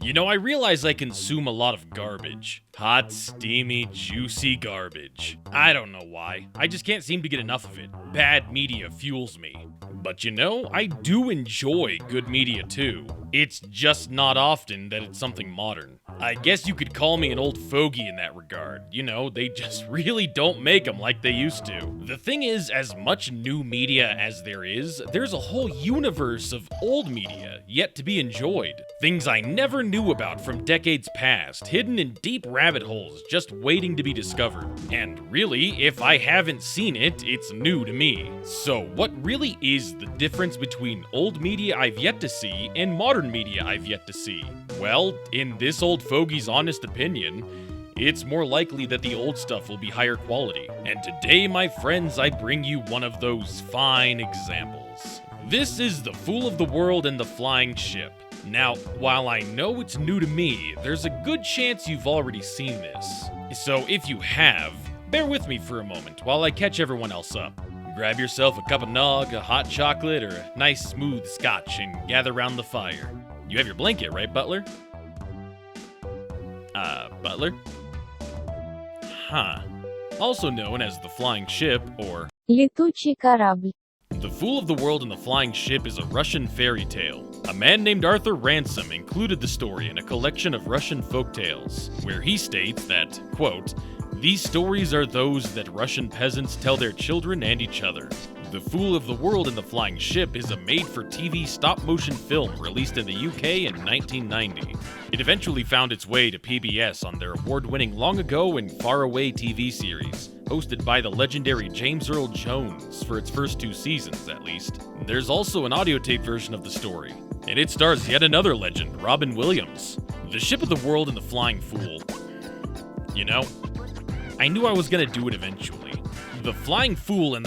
You know, I realize I consume a lot of garbage. Hot, steamy, juicy garbage. I don't know why. I just can't seem to get enough of it. Bad media fuels me. But you know, I do enjoy good media too. It's just not often that it's something modern. I guess you could call me an old fogey in that regard. You know, they just really don't make them like they used to. The thing is, as much new media as there is, there's a whole universe of old media yet to be enjoyed. Things I never knew about from decades past, hidden in deep rabbit holes just waiting to be discovered. And really, if I haven't seen it, it's new to me. So what really is the difference between old media I've yet to see and modern media I've yet to see? Well, in this old fogey's honest opinion, it's more likely that the old stuff will be higher quality. And today, my friends, I bring you one of those fine examples. This is The Fool of the World and the Flying Ship. Now, while I know it's new to me, there's a good chance you've already seen this. So if you have, bear with me for a moment while I catch everyone else up. Grab yourself a cup of nog, a hot chocolate, or a nice smooth scotch and gather round the fire. You have your blanket, right, Butler? Butler? Huh. Also known as the Flying Ship, or Летучий корабль. The Fool of the World and the Flying Ship is a Russian fairy tale. A man named Arthur Ransom included the story in a collection of Russian folk tales, where he states that, quote, "These stories are those that Russian peasants tell their children and each other." The Fool of the World and the Flying Ship is a made-for-TV stop-motion film released in the UK in 1990. It eventually found its way to PBS on their award-winning Long Ago and Far Away TV series, hosted by the legendary James Earl Jones for its first 2 seasons, at least. There's also an audio tape version of the story, and it stars yet another legend, Robin Williams. The Ship of the World and the Flying Fool. You know, I knew I was gonna do it eventually. The Flying Fool and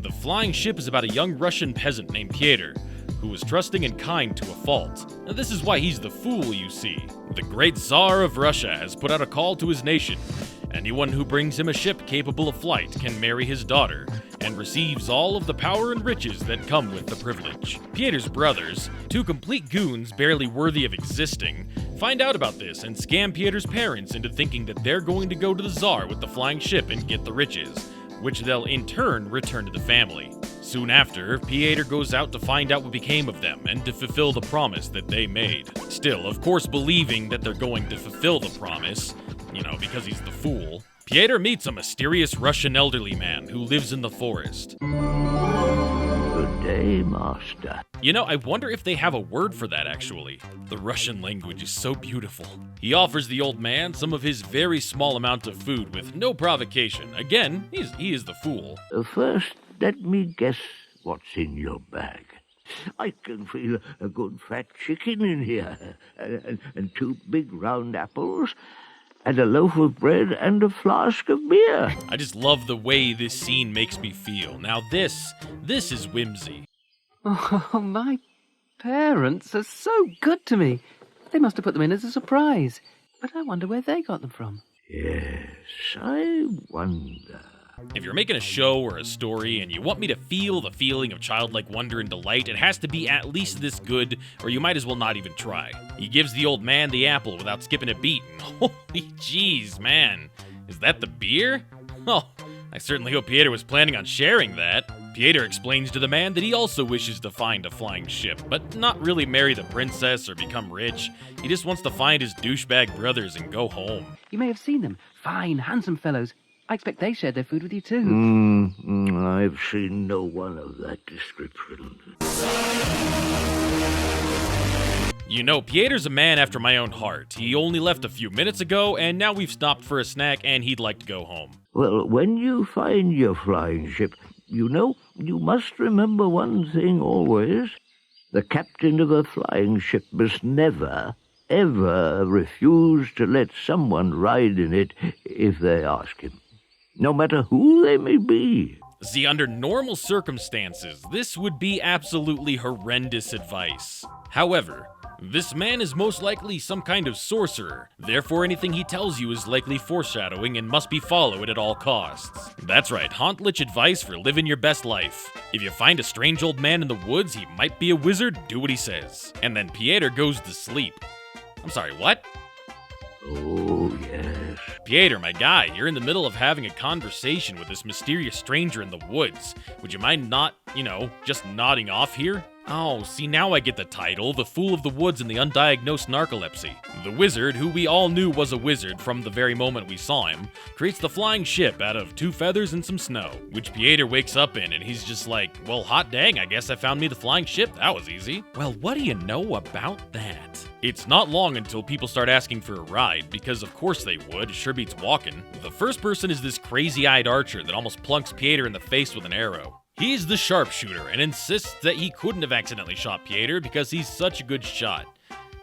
The Flying Ship is about a young Russian peasant named Pyotr, who was trusting and kind to a fault. Now, this is why he's the fool, you see. The great Tsar of Russia has put out a call to his nation. Anyone who brings him a ship capable of flight can marry his daughter, and receives all of the power and riches that come with the privilege. Pyotr's brothers, 2 complete goons barely worthy of existing, find out about this and scam Pyotr's parents into thinking that they're going to go to the Tsar with the flying ship and get the riches, which they'll in turn return to the family. Soon after, Pyotr goes out to find out what became of them and to fulfill the promise that they made. Still, of course, believing that they're going to fulfill the promise, you know, because he's the fool, Pyotr meets a mysterious Russian elderly man who lives in the forest. Good day, master. You know, I wonder if they have a word for that, actually. The Russian language is so beautiful. He offers the old man some of his very small amount of food with no provocation. Again, he is the fool. First, let me guess what's in your bag. I can feel a good fat chicken in here, and 2 big round apples, and a loaf of bread and a flask of beer. I just love the way this scene makes me feel. Now this is whimsy. Oh, my parents are so good to me. They must have put them in as a surprise. But I wonder where they got them from. Yes, I wonder. If you're making a show or a story and you want me to feel the feeling of childlike wonder and delight, it has to be at least this good, or you might as well not even try. He gives the old man the apple without skipping a beat. Holy jeez, man. Is that the beer? Oh, I certainly hope Pyotr was planning on sharing that. Pyotr explains to the man that he also wishes to find a flying ship, but not really marry the princess or become rich. He just wants to find his douchebag brothers and go home. You may have seen them. Fine, handsome fellows. I expect they shared their food with you too. I've seen no one of that description. You know, Pyotr's a man after my own heart. He only left a few minutes ago, and now we've stopped for a snack, and he'd like to go home. Well, when you find your flying ship, you know, you must remember one thing always. The captain of a flying ship must never, ever refuse to let someone ride in it if they ask him, no matter who they may be. See, under normal circumstances, this would be absolutely horrendous advice. However, This man is most likely some kind of sorcerer, therefore anything he tells you is likely foreshadowing and must be followed at all costs. That's right, HauntLich advice for living your best life. If you find a strange old man in the woods, he might be a wizard, do what he says. And then Pieter goes to sleep. I'm sorry, what? Oh, yes. Pieter, my guy, you're in the middle of having a conversation with this mysterious stranger in the woods. Would you mind not, just nodding off here? Oh, see, now I get the title, The Fool of the Woods and the Undiagnosed Narcolepsy. The wizard, who we all knew was a wizard from the very moment we saw him, creates the flying ship out of 2 feathers and some snow, which Pieter wakes up in, and he's just like, well, hot dang, I guess I found me the flying ship, that was easy. Well, what do you know about that? It's not long until people start asking for a ride, because of course they would, sure beats walking. The first person is this crazy-eyed archer that almost plunks Pieter in the face with an arrow. He's the sharpshooter and insists that he couldn't have accidentally shot Pieter because he's such a good shot.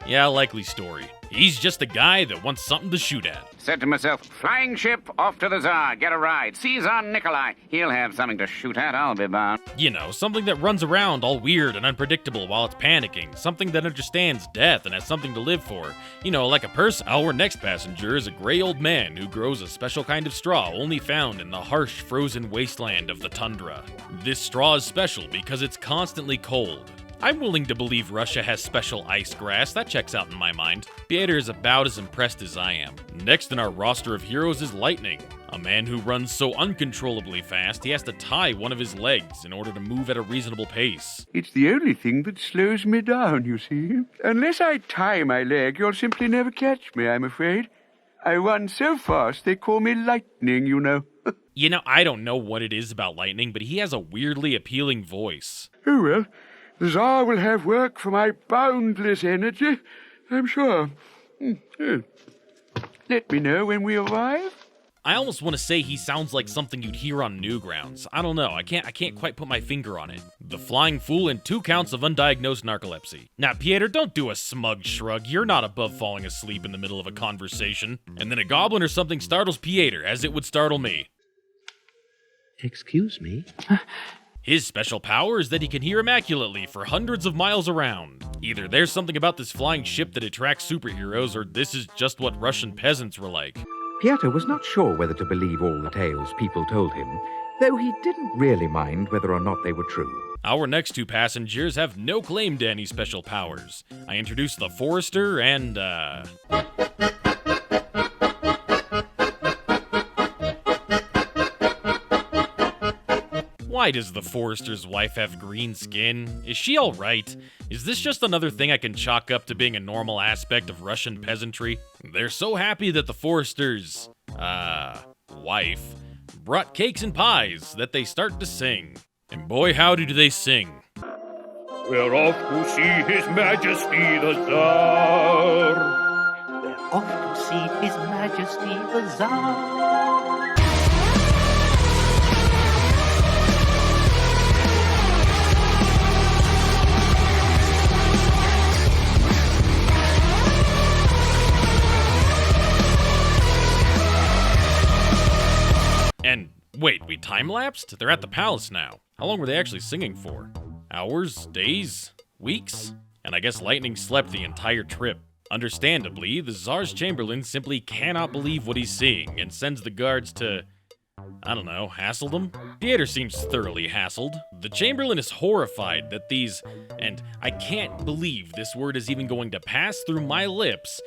Yeah, likely story. He's just a guy that wants something to shoot at. Said to myself, flying ship, off to the Tsar, get a ride. Seize on Nikolai. He'll have something to shoot at, I'll be bound. Something that runs around all weird and unpredictable while it's panicking. Something that understands death and has something to live for. Like a person. Our next passenger is a gray old man who grows a special kind of straw only found in the harsh, frozen wasteland of the tundra. This straw is special because it's constantly cold. I'm willing to believe Russia has special ice grass, that checks out in my mind. Pieter is about as impressed as I am. Next in our roster of heroes is Lightning, a man who runs so uncontrollably fast he has to tie one of his legs in order to move at a reasonable pace. It's the only thing that slows me down, you see. Unless I tie my leg, you'll simply never catch me, I'm afraid. I run so fast they call me Lightning, you know. I don't know what it is about Lightning, but he has a weirdly appealing voice. Oh well. The Tsar will have work for my boundless energy, I'm sure. Let me know when we arrive. I almost want to say he sounds like something you'd hear on Newgrounds. I don't know, I can't quite put my finger on it. The Flying Fool and 2 counts of undiagnosed narcolepsy. Now, Pieter, don't do a smug shrug. You're not above falling asleep in the middle of a conversation. And then a goblin or something startles Pieter, as it would startle me. Excuse me? His special power is that he can hear immaculately for hundreds of miles around. Either there's something about this flying ship that attracts superheroes, or this is just what Russian peasants were like. Pieter was not sure whether to believe all the tales people told him, though he didn't really mind whether or not they were true. Our next 2 passengers have no claim to any special powers. I introduce the Forester and, Why does the Forester's wife have green skin? Is she alright? Is this just another thing I can chalk up to being a normal aspect of Russian peasantry? They're so happy that the Forester's, wife brought cakes and pies that they start to sing. And boy howdy do they sing. We're off to see His Majesty the Tsar. We're off to see His Majesty the Tsar. And wait, we time-lapsed? They're at the palace now. How long were they actually singing for? Hours? Days? Weeks? And I guess Lightning slept the entire trip. Understandably, the Tsar's Chamberlain simply cannot believe what he's seeing and sends the guards to, hassle them? Pieter seems thoroughly hassled. The Chamberlain is horrified that these, and I can't believe this word is even going to pass through my lips,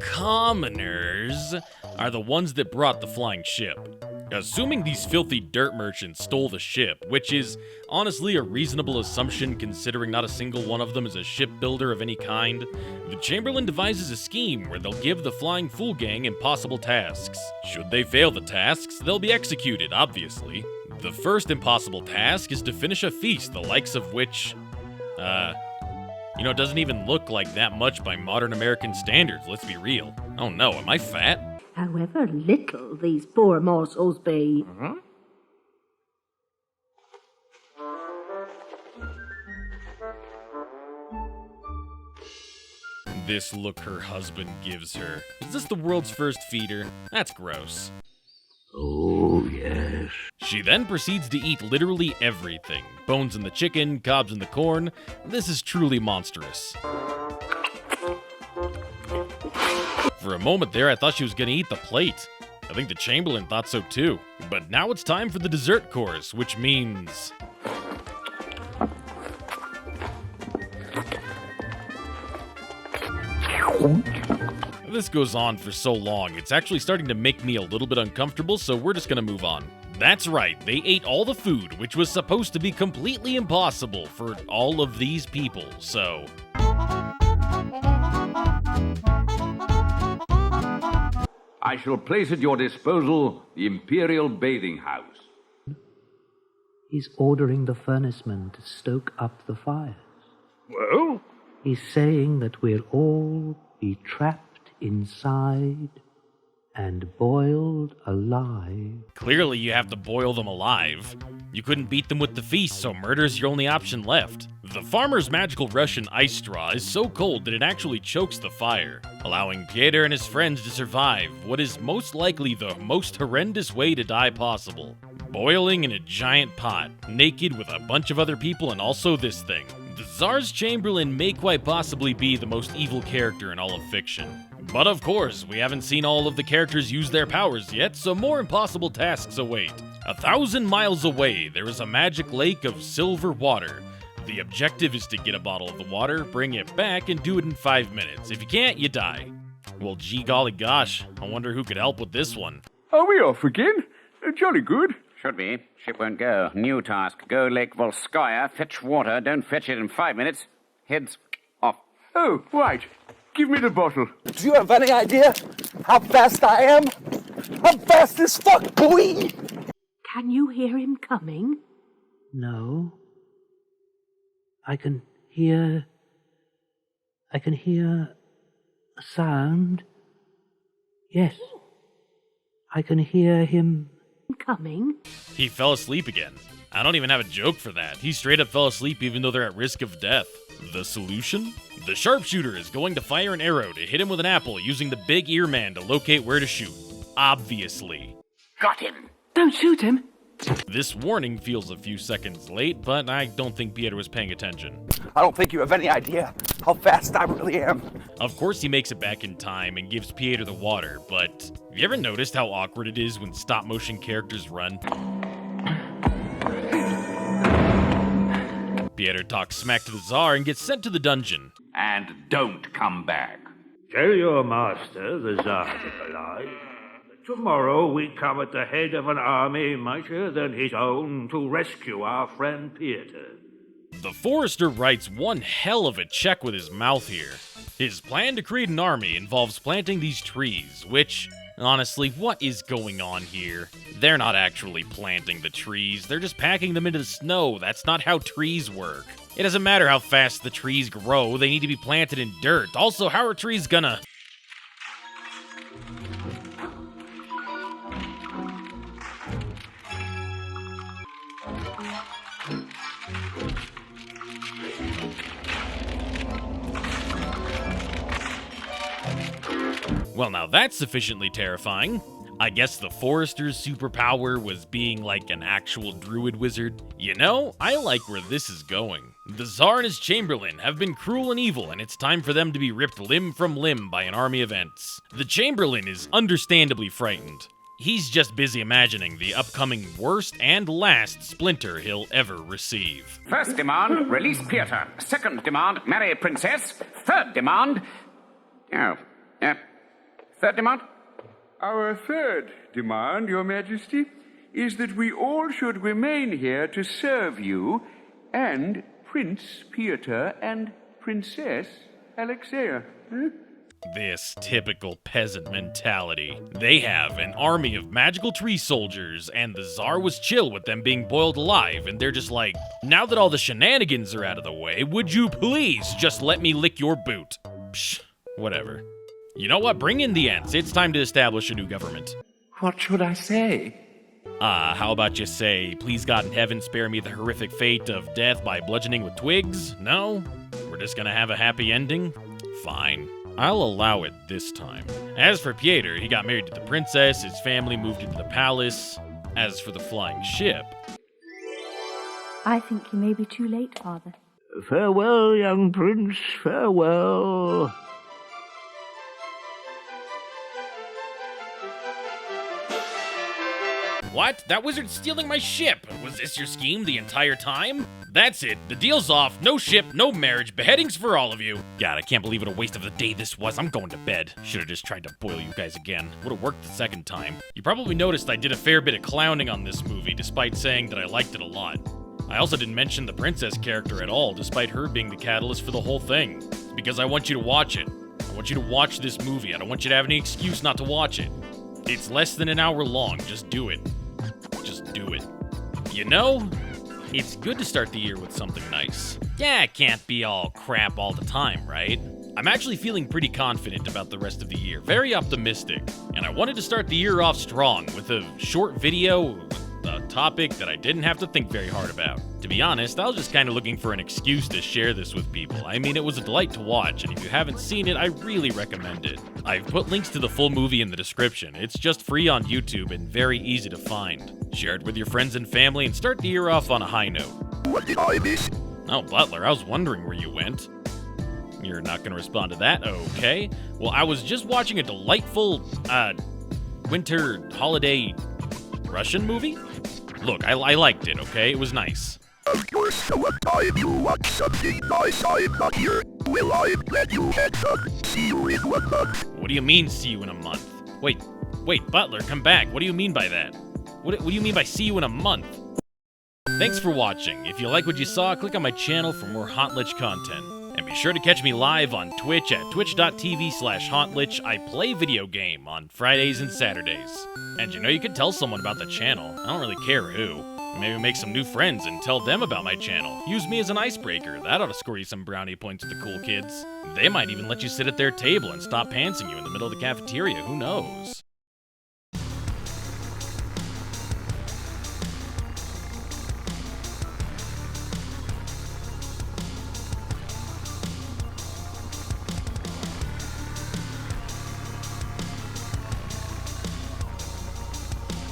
commoners are the ones that brought the flying ship. Assuming these filthy dirt merchants stole the ship, which is honestly a reasonable assumption considering not a single one of them is a shipbuilder of any kind, the Chamberlain devises a scheme where they'll give the Flying Fool gang impossible tasks. Should they fail the tasks, they'll be executed, obviously. The first impossible task is to finish a feast the likes of which, doesn't even look like that much by modern American standards, let's be real. Oh no, am I fat? However little these poor morsels be. This look her husband gives her. Is this the world's first feeder? That's gross. Oh, yes. She then proceeds to eat literally everything. Bones in the chicken, cobs in the corn. This is truly monstrous. For a moment there, I thought she was gonna eat the plate. I think the Chamberlain thought so too. But now it's time for the dessert course, which means... This goes on for so long, it's actually starting to make me a little bit uncomfortable, so we're just gonna move on. That's right, they ate all the food, which was supposed to be completely impossible for all of these people, so... I shall place at your disposal the Imperial Bathing House. He's ordering the furnacemen to stoke up the fires. Well? He's saying that we'll all be trapped inside and boiled alive. Clearly you have to boil them alive. You couldn't beat them with the feast, so murder's your only option left. The farmer's magical Russian ice straw is so cold that it actually chokes the fire, allowing Pieter and his friends to survive what is most likely the most horrendous way to die possible. Boiling in a giant pot, naked with a bunch of other people and also this thing. The Tsar's Chamberlain may quite possibly be the most evil character in all of fiction. But of course, we haven't seen all of the characters use their powers yet, so more impossible tasks await. 1,000 miles away, there is a magic lake of silver water. The objective is to get a bottle of the water, bring it back, and do it in 5 minutes. If you can't, you die. Well, gee golly gosh, I wonder who could help with this one. Are we off again? Jolly good. Should be. Ship won't go. New task. Go Lake Volskaya, fetch water. Don't fetch it in 5 minutes. Heads off. Oh, right. Give me the bottle. Do you have any idea how fast I am? I'm fast as fuck, boy! Can you hear him coming? No. I can hear a sound. Yes. I can hear him Coming? He fell asleep again. I don't even have a joke for that. He straight up fell asleep even though they're at risk of death. The solution? The sharpshooter is going to fire an arrow to hit him with an apple using the big ear man to locate where to shoot. Obviously. Got him. Don't shoot him! This warning feels a few seconds late, but I don't think Pieter was paying attention. I don't think you have any idea how fast I really am. Of course he makes it back in time and gives Pieter the water, but have you ever noticed how awkward it is when stop-motion characters run? Pieter talks smack to the Tsar and gets sent to the dungeon. And don't come back. Tell your master, the Tsar Nikolai, that tomorrow we come at the head of an army mightier than his own to rescue our friend Pieter. The Forester writes one hell of a check with his mouth here. His plan to create an army involves planting these trees, which, honestly, what is going on here? They're not actually planting the trees, they're just packing them into the snow. That's not how trees work. It doesn't matter how fast the trees grow, they need to be planted in dirt. Also, how are trees gonna... Well, now that's sufficiently terrifying. I guess the Forester's superpower was being like an actual druid wizard. You know, I like where this is going. The Tsar and his Chamberlain have been cruel and evil, and it's time for them to be ripped limb from limb by an army of Ents. The Chamberlain is understandably frightened. He's just busy imagining the upcoming worst and last splinter he'll ever receive. First demand, release Pieter. Second demand, marry a princess. Third demand... Third demand? Our third demand, Your Majesty, is that we all should remain here to serve you and Prince Pieter and Princess Alexeia. This typical peasant mentality. They have an army of magical tree soldiers, and the Tsar was chill with them being boiled alive, and they're just like, now that all the shenanigans are out of the way, would you please just let me lick your boot? Psh, whatever. You know what? Bring in the Ents. It's time to establish a new government. What should I say? How about you say, please God in heaven, spare me the horrific fate of death by bludgeoning with twigs? No? We're just gonna have a happy ending? Fine. I'll allow it this time. As for Pieter, he got married to the princess, his family moved into the palace. As for the flying ship... I think you may be too late, Father. Farewell, young prince, farewell. What? That wizard's stealing my ship! Was this your scheme the entire time? That's it. The deal's off. No ship, no marriage, beheadings for all of you. God, I can't believe what a waste of a day this was. I'm going to bed. Should've just tried to boil you guys again. Would've worked the second time. You probably noticed I did a fair bit of clowning on this movie, despite saying that I liked it a lot. I also didn't mention the princess character at all, despite her being the catalyst for the whole thing. It's because I want you to watch it. I want you to watch this movie. I don't want you to have any excuse not to watch it. It's less than an hour long. Just do it. Just do it. You know, it's good to start the year with something nice. Yeah, it can't be all crap all the time, right? I'm actually feeling pretty confident about the rest of the year. Very optimistic. And I wanted to start the year off strong with a short video with a topic that I didn't have to think very hard about. To be honest, I was just kind of looking for an excuse to share this with people. I mean, it was a delight to watch, and if you haven't seen it, I really recommend it. I've put links to the full movie in the description. It's just free on YouTube and very easy to find. Share it with your friends and family and start the year off on a high note. What did I miss? Oh, Butler, I was wondering where you went. You're not gonna respond to that? Okay. Well, I was just watching a delightful, winter holiday Russian movie? Look, I liked it, okay? It was nice. Of course, so what time you watch something nice I'm not here? Well, I'm glad you had fun. See you in 1 month. What do you mean, see you in a month? Wait, Butler, come back. What do you mean by that? What do you mean by see you in a month? Thanks for watching. If you like what you saw, click on my channel for more HauntLich content. And be sure to catch me live on Twitch at twitch.tv/HauntLich. I play video game on Fridays and Saturdays. And you know, you could tell someone about the channel. I don't really care who. Maybe make some new friends and tell them about my channel. Use me as an icebreaker. That ought to score you some brownie points with the cool kids. They might even let you sit at their table and stop pantsing you in the middle of the cafeteria. Who knows?